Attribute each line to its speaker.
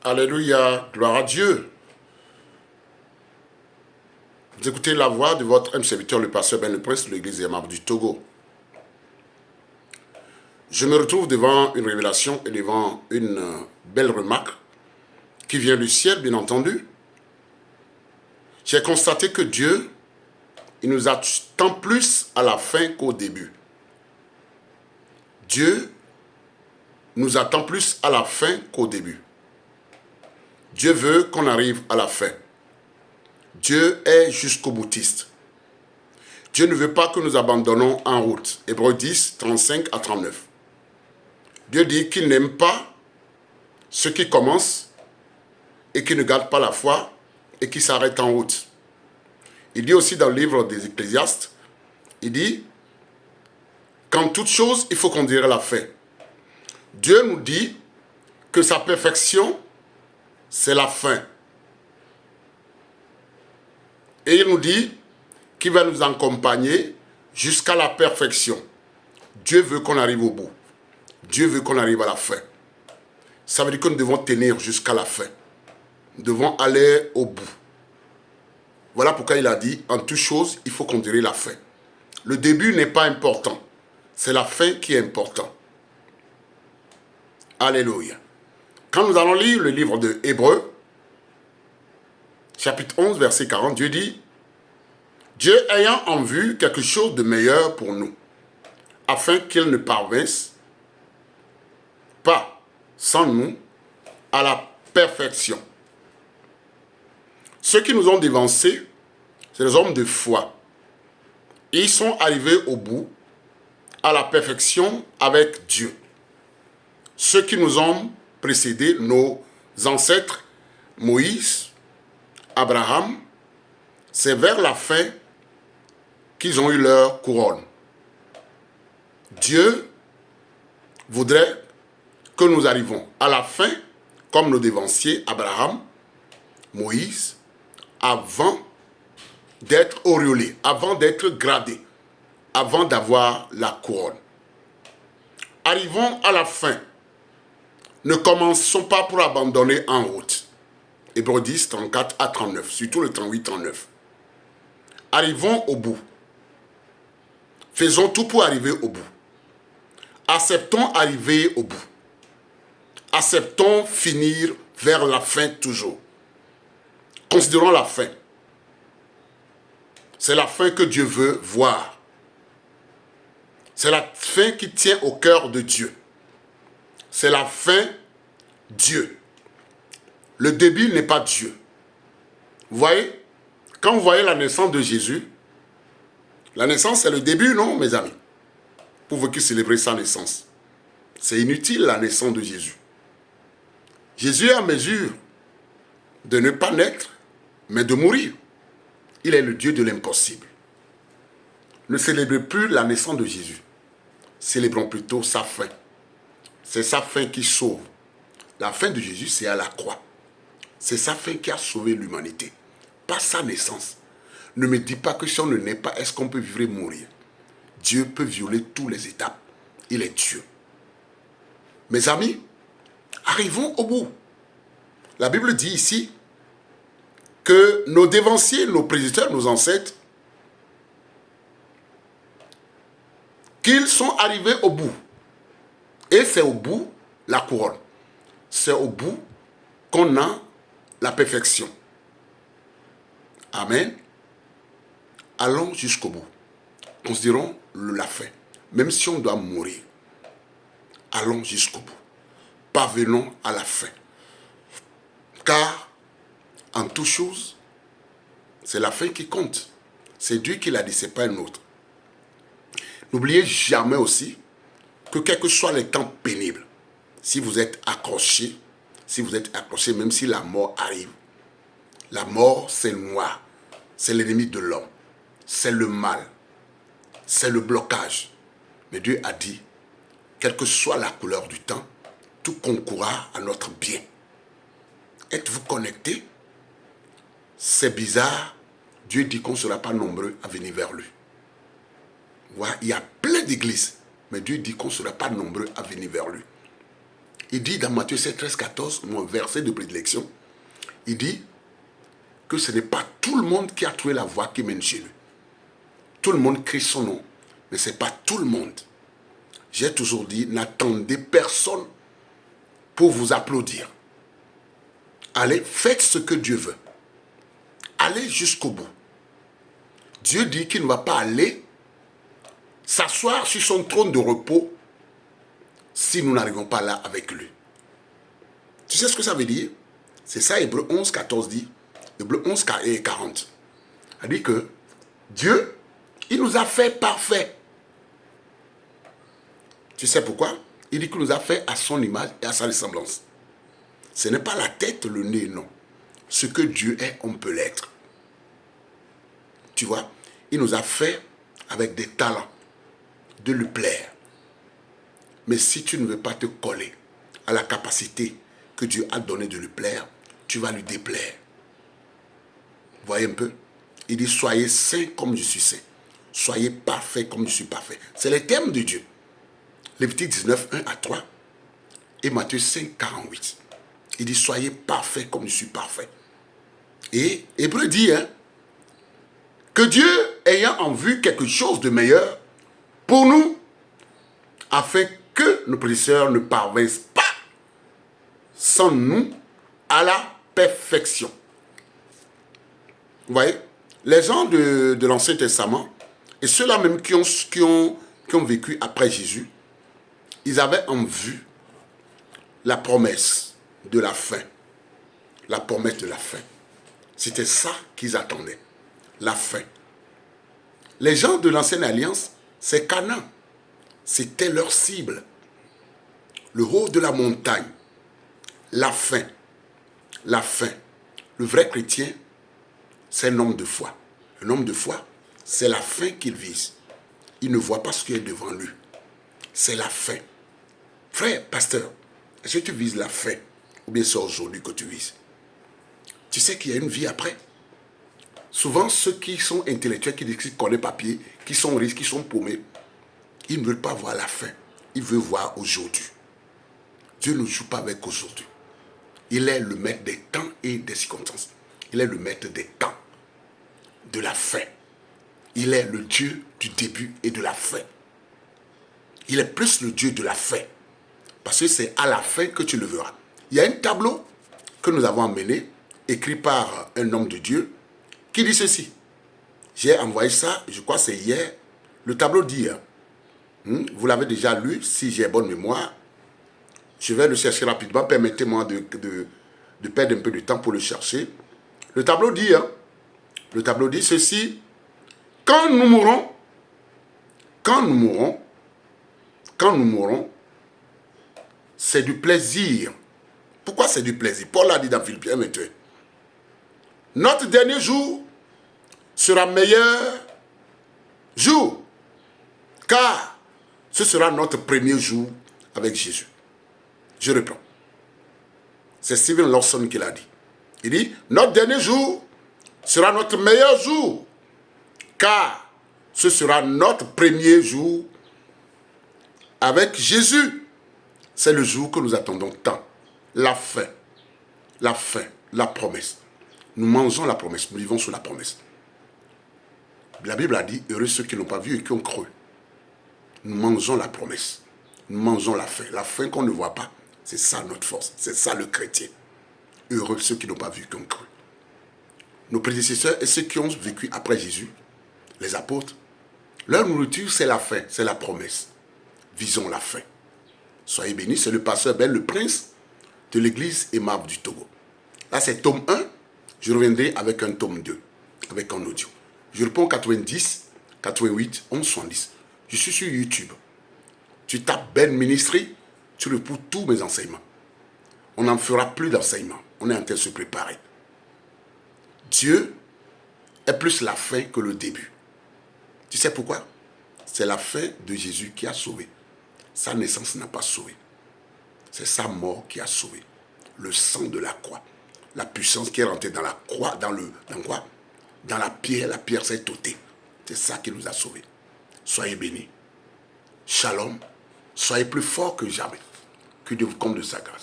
Speaker 1: Alléluia, gloire à Dieu. Vous écoutez la voix de votre serviteur, le pasteur Ben le Prince de l'église des membres du Togo. Je me retrouve devant une révélation et devant une belle remarque qui vient du ciel, bien entendu. J'ai constaté que Dieu, il nous attend plus à la fin qu'au début. Dieu nous attend plus à la fin qu'au début. Dieu veut qu'on arrive à la fin. Dieu est jusqu'au boutiste. Dieu ne veut pas que nous abandonnons en route. Hébreux 10, 35 à 39. Dieu dit qu'il n'aime pas ceux qui commencent et qui ne gardent pas la foi et qui s'arrêtent en route. Il dit aussi dans le livre des Ecclésiastes, il dit qu'en toute chose, il faut conduire la fin. Dieu nous dit que sa perfection, c'est la fin. Et il nous dit qu'il va nous accompagner jusqu'à la perfection. Dieu veut qu'on arrive au bout. Dieu veut qu'on arrive à la fin. Ça veut dire que nous devons tenir jusqu'à la fin. Nous devons aller au bout. Voilà pourquoi il a dit, en toute chose, il faut conduire la fin. Le début n'est pas important. C'est la fin qui est importante. Alléluia. Quand nous allons lire le livre de Hébreux, chapitre 11, verset 40, Dieu dit, Dieu ayant en vue quelque chose de meilleur pour nous, afin qu'il ne parvinsse pas sans nous à la perfection. Ceux qui nous ont dévancés, c'est les hommes de foi. Ils sont arrivés au bout, à la perfection avec Dieu. Ceux qui nous ont précédés, nos ancêtres, Moïse, Abraham, c'est vers la fin qu'ils ont eu leur couronne. Dieu voudrait que nous arrivions à la fin, comme nos dévanciers, Abraham, Moïse, avant d'être auréolés, avant d'être gradés, avant d'avoir la couronne. Arrivons à la fin. Ne commençons pas pour abandonner en route. Hébreux 10, 34 à 39, surtout le 38-39. Arrivons au bout. Faisons tout pour arriver au bout. Acceptons arriver au bout. Acceptons finir vers la fin toujours. Considérons la fin. C'est la fin que Dieu veut voir. C'est la fin qui tient au cœur de Dieu. C'est la fin Dieu. Le début n'est pas Dieu. Vous voyez, quand vous voyez la naissance de Jésus, la naissance c'est le début, non mes amis? Pour vous qui célébrez sa naissance. C'est inutile la naissance de Jésus. Jésus est en mesure de ne pas naître, mais de mourir. Il est le Dieu de l'impossible. Ne célébrez plus la naissance de Jésus. Célébrons plutôt sa fin. C'est sa fin qui sauve. La fin de Jésus, c'est à la croix. C'est sa fin qui a sauvé l'humanité. Pas sa naissance. Ne me dis pas que si on ne naît pas, est-ce qu'on peut vivre et mourir? Dieu peut violer toutes les étapes. Il est Dieu. Mes amis, arrivons au bout. La Bible dit ici que nos dévanciers, nos prédicateurs, nos ancêtres, qu'ils sont arrivés au bout. Et c'est au bout la couronne. C'est au bout qu'on a la perfection. Amen. Allons jusqu'au bout. Considérons la fin. Même si on doit mourir, allons jusqu'au bout. Parvenons à la fin. Car, en toute chose, c'est la fin qui compte. C'est Dieu qui l'a dit, ce n'est pas un autre. N'oubliez jamais aussi que quels que soient les temps pénibles, si vous êtes accroché, même si la mort arrive, la mort c'est le noir, c'est l'ennemi de l'homme, c'est le mal, c'est le blocage. Mais Dieu a dit, quelle que soit la couleur du temps, tout concourra à notre bien. Êtes-vous connectés? C'est bizarre. Dieu dit qu'on ne sera pas nombreux à venir vers lui. Voilà, il y a plein d'églises, mais Dieu dit qu'on ne sera pas nombreux à venir vers lui. il dit dans Matthieu 7, 13, 14, mon verset de prédilection, il dit que ce n'est pas tout le monde qui a trouvé la voie qui mène chez lui. Tout le monde crie son nom, mais ce n'est pas tout le monde. J'ai toujours dit, n'attendez personne pour vous applaudir. Allez, faites ce que Dieu veut. Allez jusqu'au bout. Dieu dit qu'il ne va pas aller s'asseoir sur son trône de repos si nous n'arrivons pas là avec lui. Tu sais ce que ça veut dire? C'est ça, Hébreux 11, 14 dit. Hébreux 11 et 40. Il dit que Dieu, il nous a fait parfaits. Tu sais pourquoi? Il dit qu'il nous a fait à son image et à sa ressemblance. Ce n'est pas la tête, le nez, non. Ce que Dieu est, on peut l'être. Tu vois, il nous a fait avec des talents, de lui plaire. Mais si tu ne veux pas te coller à la capacité que Dieu a donnée de lui plaire, tu vas lui déplaire. Vous voyez un peu? Il dit, soyez saints comme je suis saint. Soyez parfaits comme je suis parfait. C'est les termes de Dieu. Lévitique 19, 1 à 3 et Matthieu 5, 48. Il dit, soyez parfaits comme je suis parfait. Et Hébreu dit, que Dieu, ayant en vue quelque chose de meilleur pour nous, afin que nos prédécesseurs ne parvinssent pas sans nous à la perfection. Vous voyez, les gens de l'Ancien Testament, et ceux-là même qui ont vécu après Jésus, ils avaient en vue la promesse de la fin. La promesse de la fin. C'était ça qu'ils attendaient. La fin. Les gens de l'Ancienne Alliance, c'est Canaan. C'était leur cible. Le haut de la montagne. La fin. La fin. Le vrai chrétien, c'est un homme de foi. Un homme de foi, c'est la fin qu'il vise. Il ne voit pas ce qui est devant lui. C'est la fin. Frère, pasteur, est-ce que tu vises la fin? Ou bien c'est aujourd'hui que tu vises? Tu sais qu'il y a une vie après. Souvent, ceux qui sont intellectuels, qui disent qu'ils connaissent papier, qui sont riches, qui sont paumés, ils ne veulent pas voir la fin. Ils veulent voir aujourd'hui. Dieu ne joue pas avec aujourd'hui. Il est le maître des temps et des circonstances. Il est le maître des temps, de la fin. Il est le Dieu du début et de la fin. Il est plus le Dieu de la fin. Parce que c'est à la fin que tu le verras. Il y a un tableau que nous avons emmené, écrit par un homme de Dieu, qui dit ceci. J'ai envoyé ça, je crois que c'est hier. Le tableau dit, vous l'avez déjà lu, si j'ai bonne mémoire. Je vais le chercher rapidement. Permettez-moi de perdre un peu de temps pour le chercher. Le tableau dit ceci. Quand nous mourrons, c'est du plaisir. Pourquoi c'est du plaisir? Paul l'a dit dans Philippiens 21. Notre dernier jour sera meilleur jour, car ce sera notre premier jour avec Jésus. Je reprends. C'est Steven Lawson qui l'a dit. Il dit, notre dernier jour sera notre meilleur jour, car ce sera notre premier jour avec Jésus. C'est le jour que nous attendons tant. La fin, la promesse. Nous mangeons la promesse, nous vivons sous la promesse. La Bible a dit, heureux ceux qui n'ont pas vu et qui ont cru. Nous mangeons la promesse. Nous mangeons la fin. La fin qu'on ne voit pas, c'est ça notre force. C'est ça le chrétien. Heureux ceux qui n'ont pas vu et qui ont cru. Nos prédécesseurs et ceux qui ont vécu après Jésus, les apôtres, leur nourriture, c'est la fin, c'est la promesse. Visons la fin. Soyez bénis, c'est le pasteur Ben, le prince de l'église aimable du Togo. Là, c'est tome 1. Je reviendrai avec un tome 2, avec un audio. Je réponds 90, 88, 11, 70. Je suis sur YouTube. Tu tapes Ben Ministry, tu retrouves tous mes enseignements. On n'en fera plus d'enseignements. On est en train de se préparer. Dieu est plus la fin que le début. Tu sais pourquoi? C'est la fin de Jésus qui a sauvé. Sa naissance n'a pas sauvé. C'est sa mort qui a sauvé. Le sang de la croix. La puissance qui est rentrée dans la croix, dans la pierre s'est ôtée. C'est ça qui nous a sauvés. Soyez bénis. Shalom. Soyez plus forts que jamais. que de, comme de sa grâce.